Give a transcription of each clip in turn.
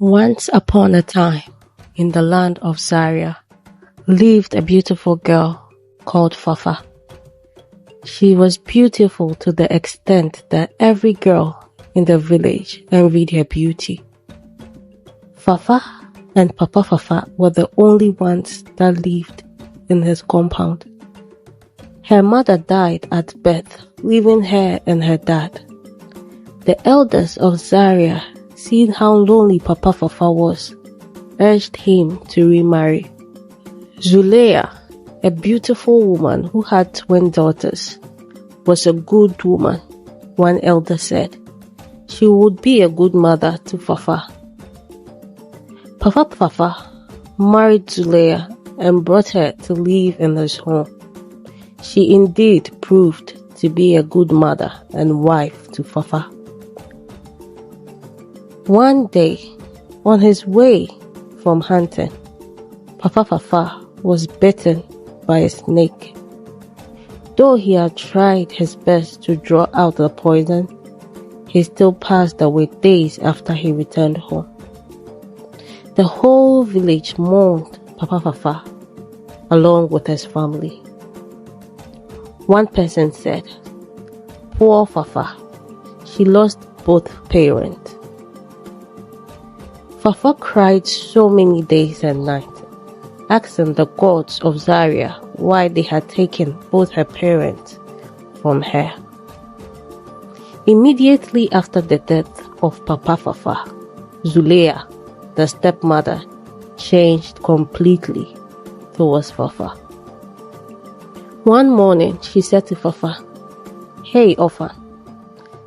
Once upon a time, in the land of Zaria, lived a beautiful girl called Fafa. She was beautiful to the extent that every girl in the village envied her beauty. Fafa and Papa Fafa were the only ones that lived in his compound. Her mother died at birth, leaving her and her dad. The elders of Zaria, seeing how lonely Papa Fafa was, urged him to remarry. Zulea, a beautiful woman who had twin daughters, was a good woman, one elder said. She would be a good mother to Fafa. Papa Fafa married Zulea and brought her to live in his home. She indeed proved to be a good mother and wife to Fafa. One day, on his way from hunting, Papa Fafa was bitten by a snake. Though he had tried his best to draw out the poison, he still passed away days after he returned home. The whole village mourned Papa Fafa along with his family. One person said, "Poor Fafa, she lost both parents." Fafa cried so many days and nights, asking the gods of Zaria why they had taken both her parents from her. Immediately after the death of Papa Fafa, Zulea, the stepmother, changed completely towards Fafa. One morning, she said to Fafa, "Hey, Orphan,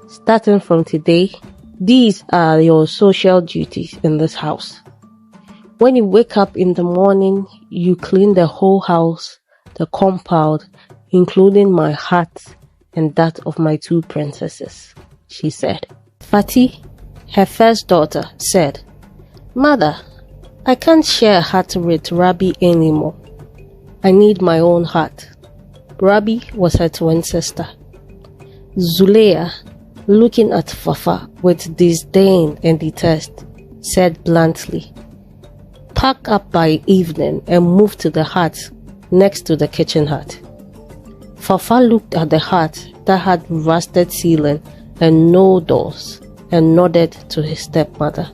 starting from today, these are your social duties in this house. When you wake up in the morning, you clean the whole house, the compound, including my hut and that of my two princesses," she said. Fati, her first daughter, said, "Mother, I can't share a hut with Rabi anymore. I need my own hut." Rabi was her twin sister. Zulea, looking at Fafa with disdain and detest, said bluntly, "Pack up by evening and move to the hut next to the kitchen hut." Fafa looked at the hut that had rusted ceiling and no doors and nodded to his stepmother.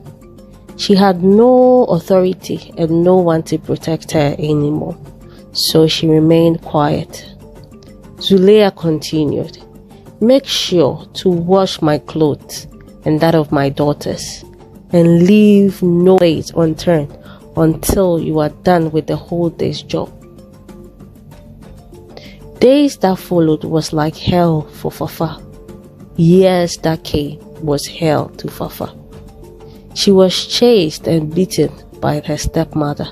She had no authority and no one to protect her anymore, so she remained quiet. Zulea continued, "Make sure to wash my clothes and that of my daughters, and leave no plate unturned until you are done with the whole day's job." Days that followed was like hell for Fafa. Years that came was hell to Fafa. She was chased and beaten by her stepmother.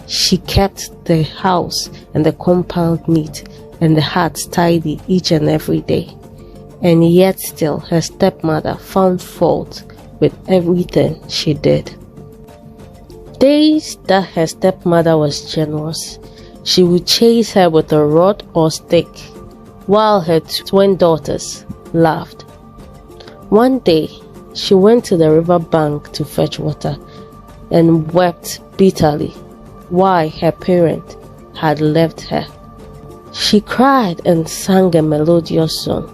She kept the house and the compound neat and the hut tidy each and every day. And yet still her stepmother found fault with everything she did. Days that her stepmother was generous, she would chase her with a rod or stick, while her twin daughters laughed. One day, she went to the river bank to fetch water and wept bitterly why her parent had left her. She cried and sang a melodious song,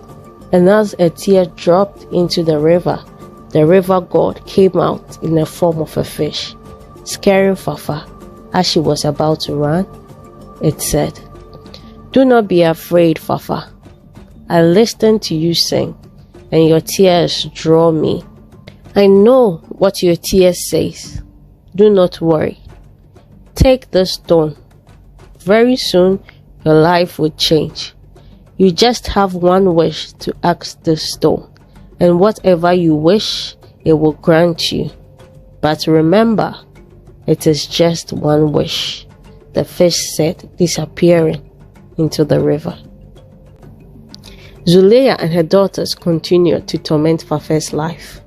and as a tear dropped into the river god came out in the form of a fish, scaring Fafa as she was about to run. It said, "Do not be afraid, Fafa. I listened to you sing, and your tears draw me. I know what your tears says. Do not worry. Take this stone. Very soon, your life will change. You just have one wish to ask this stone, and whatever you wish, it will grant you. But remember, it is just one wish," the fish said, disappearing into the river. Zulea and her daughters continued to torment Fafa's life.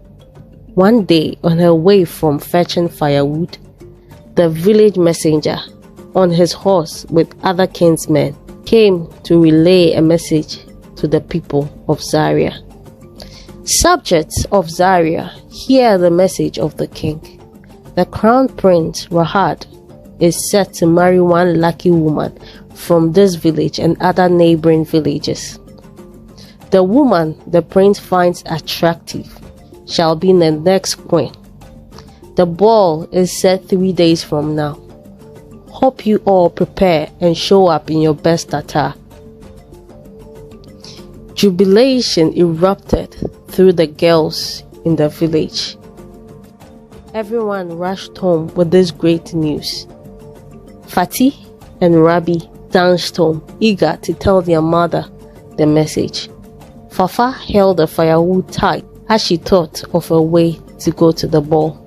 One day, on her way from fetching firewood, the village messenger, on his horse with other kinsmen, came to relay a message to the people of Zaria. "Subjects of Zaria, hear the message of the king. The crown prince, Rahad, is set to marry one lucky woman from this village and other neighboring villages. The woman the prince finds attractive shall be the next queen. The ball is set 3 days from now. Hope you all prepare and show up in your best attire. Jubilation erupted through the girls in the village. Everyone rushed home with this great news. Fatih and Rabi danced home, eager to tell their mother the message. Fafa held the firewood tight as she thought of a way to go to the ball.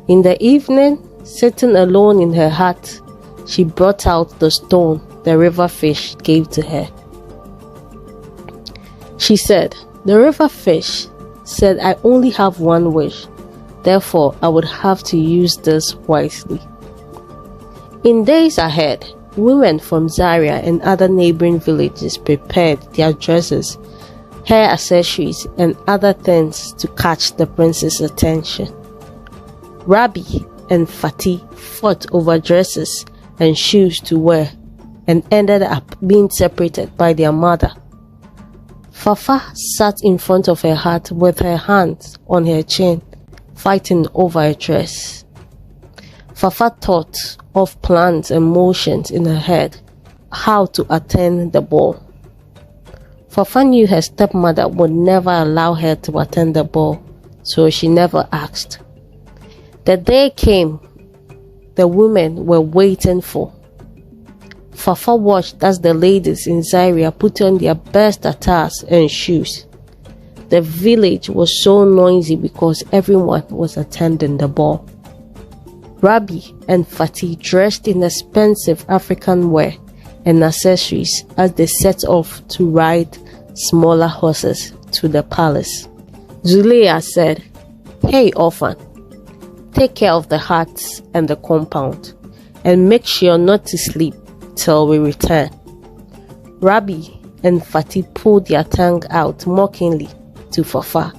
In the evening, sitting alone in her hut, she brought out the stone the river fish gave to her. She said, "The river fish said I only have one wish, therefore I would have to use this wisely." In days ahead, women from Zaria and other neighboring villages prepared their dresses, hair accessories, and other things to catch the prince's attention. Rabi and Fatih fought over dresses and shoes to wear and ended up being separated by their mother. Fafa sat in front of her hut with her hands on her chin, fighting over a dress. Fafa thought of plans and motions in her head, how to attend the ball. Fafa knew her stepmother would never allow her to attend the ball, so she never asked. The day came the women were waiting for. Fafa watched as the ladies in Zaria put on their best attires and shoes. The village was so noisy because everyone was attending the ball. Rabi and Fatih dressed in expensive African wear and accessories as they set off to ride smaller horses to the palace. Zuleya said, "Hey orphan, take care of the huts and the compound and make sure not to sleep till we return." Rabi and Fatih pulled their tongue out mockingly to Fafa.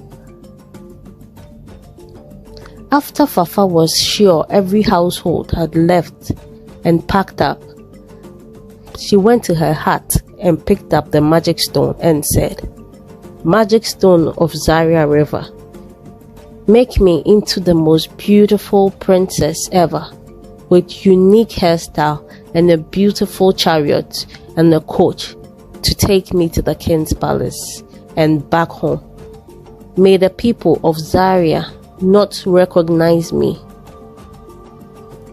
After Fafa was sure every household had left and packed up, she went to her hut and picked up the magic stone and said, "Magic stone of Zaria River, make me into the most beautiful princess ever, with unique hairstyle and a beautiful chariot and a coach to take me to the king's palace and back home. May the people of Zaria not recognize me."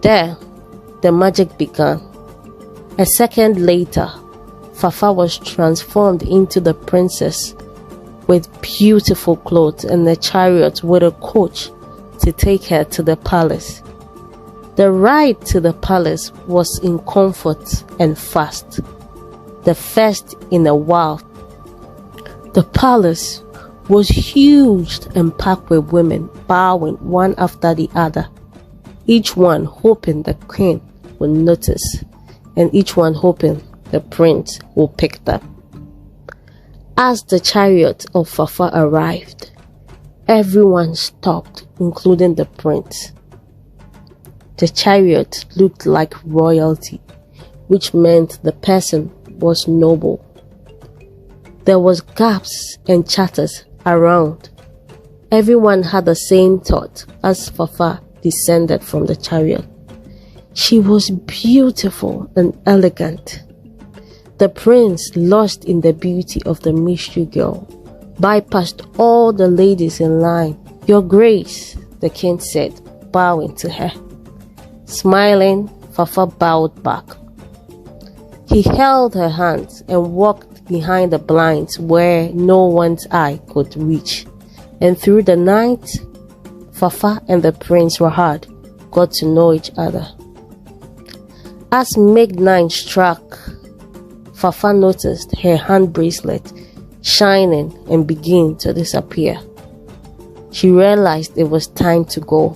There, the magic began. A second later, Fafa was transformed into the princess with beautiful clothes and a chariot with a coach to take her to the palace. The ride to the palace was in comfort and fast, the first in a while. The palace was huge and packed with women bowing one after the other, each one hoping the queen would notice and each one hoping the prince would pick them. As the chariot of Fafa arrived, everyone stopped, including the prince. The chariot looked like royalty, which meant the person was noble. There was gaps and chatters around. Everyone had the same thought as Fafa descended from the chariot. She was beautiful and elegant. The prince, lost in the beauty of the mystery girl, bypassed all the ladies in line. "Your Grace," the king said, bowing to her. Smiling, Fafa bowed back. He held her hands and walked behind the blinds where no one's eye could reach. And through the night, Fafa and the prince Rahad got to know each other. As midnight struck, Fafa noticed her hand bracelet shining and begin to disappear. She realized it was time to go.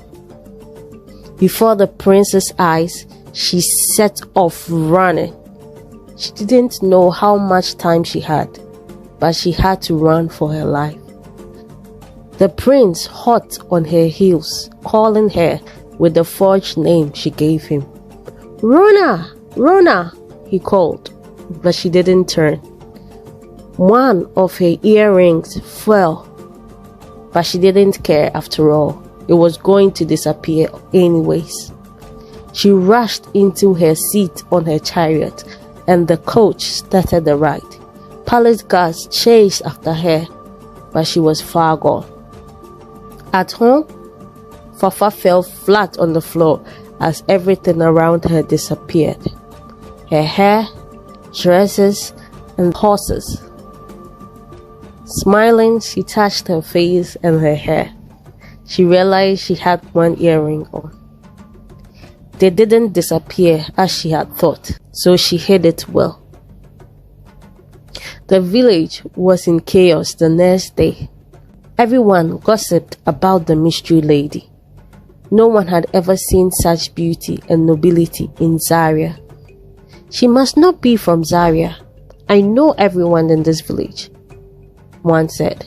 Before the prince's eyes, she set off running. She didn't know how much time she had, but she had to run for her life. The prince hot on her heels, calling her with the forged name she gave him. "Rona! Rona!" he called, but she didn't turn. One of her earrings fell, but she didn't care after all. It was going to disappear anyways. She rushed into her seat on her chariot, and the coach started the ride. Palace guards chased after her, but she was far gone. At home, Fafa fell flat on the floor as everything around her disappeared. Her hair, dresses, and horses. Smiling, she touched her face and her hair. She realized she had one earring on. They didn't disappear as she had thought, so she hid it well. The village was in chaos the next day. Everyone gossiped about the mystery lady. No one had ever seen such beauty and nobility in Zaria. "She must not be from Zaria. I know everyone in this village," one said.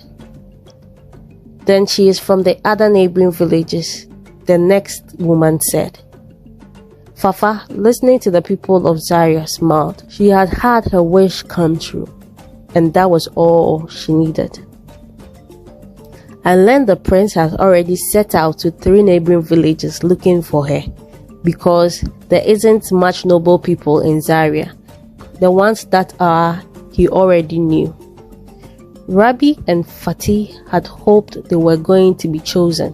"Then she is from the other neighboring villages," the next woman said. Fafa, listening to the people of Zaria, smiled. She had had her wish come true, and that was all she needed. I learned the prince had already set out to 3 neighboring villages looking for her, because there isn't much noble people in Zaria. The ones that are, he already knew. Rabi and Fatih had hoped they were going to be chosen,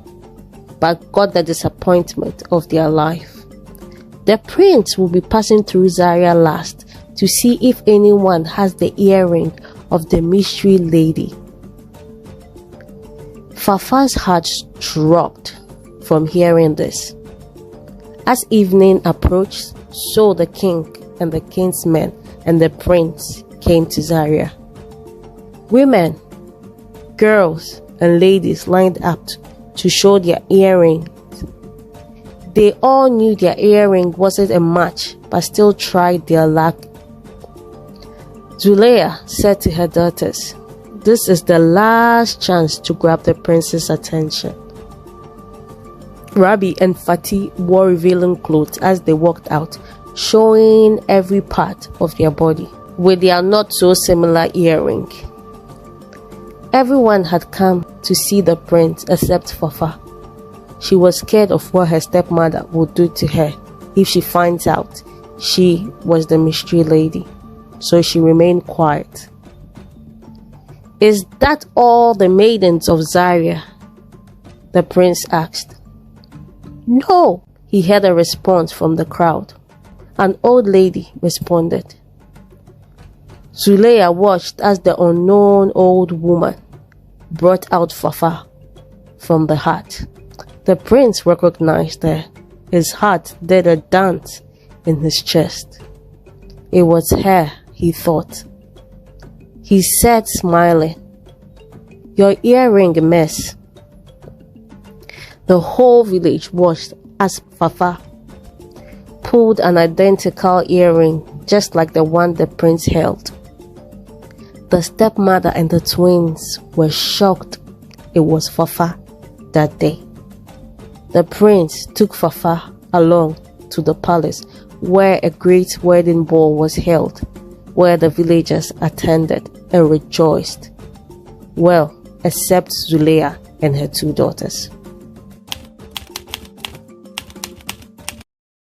but got the disappointment of their life. The prince will be passing through Zaria last to see if anyone has the earring of the mystery lady. Fafa's heart dropped from hearing this. As evening approached, so the king and the king's men and the prince came to Zaria. Women, girls, and ladies lined up to show their earrings. They all knew their earring wasn't a match, but still tried their luck. Zulea said to her daughters, "This is the last chance to grab the prince's attention." Rabi and Fatih wore revealing clothes as they walked out, showing every part of their body, with their not so similar earring. Everyone had come to see the prince except Fafa. She was scared of what her stepmother would do to her if she finds out she was the mystery lady, so she remained quiet. "Is that all the maidens of Zaria?" the prince asked. "No," he heard a response from the crowd. An old lady responded. Zulea watched as the unknown old woman brought out Fafa from the hut. The prince recognized her. His heart did a dance in his chest. It was her, he thought. He said, smiling, "Your earring, miss." The whole village watched as Fafa pulled an identical earring just like the one the prince held. The stepmother and the twins were shocked it was Fafa that day. The prince took Fafa along to the palace where a great wedding ball was held, where the villagers attended and rejoiced. Well, except Zulea and her 2 daughters.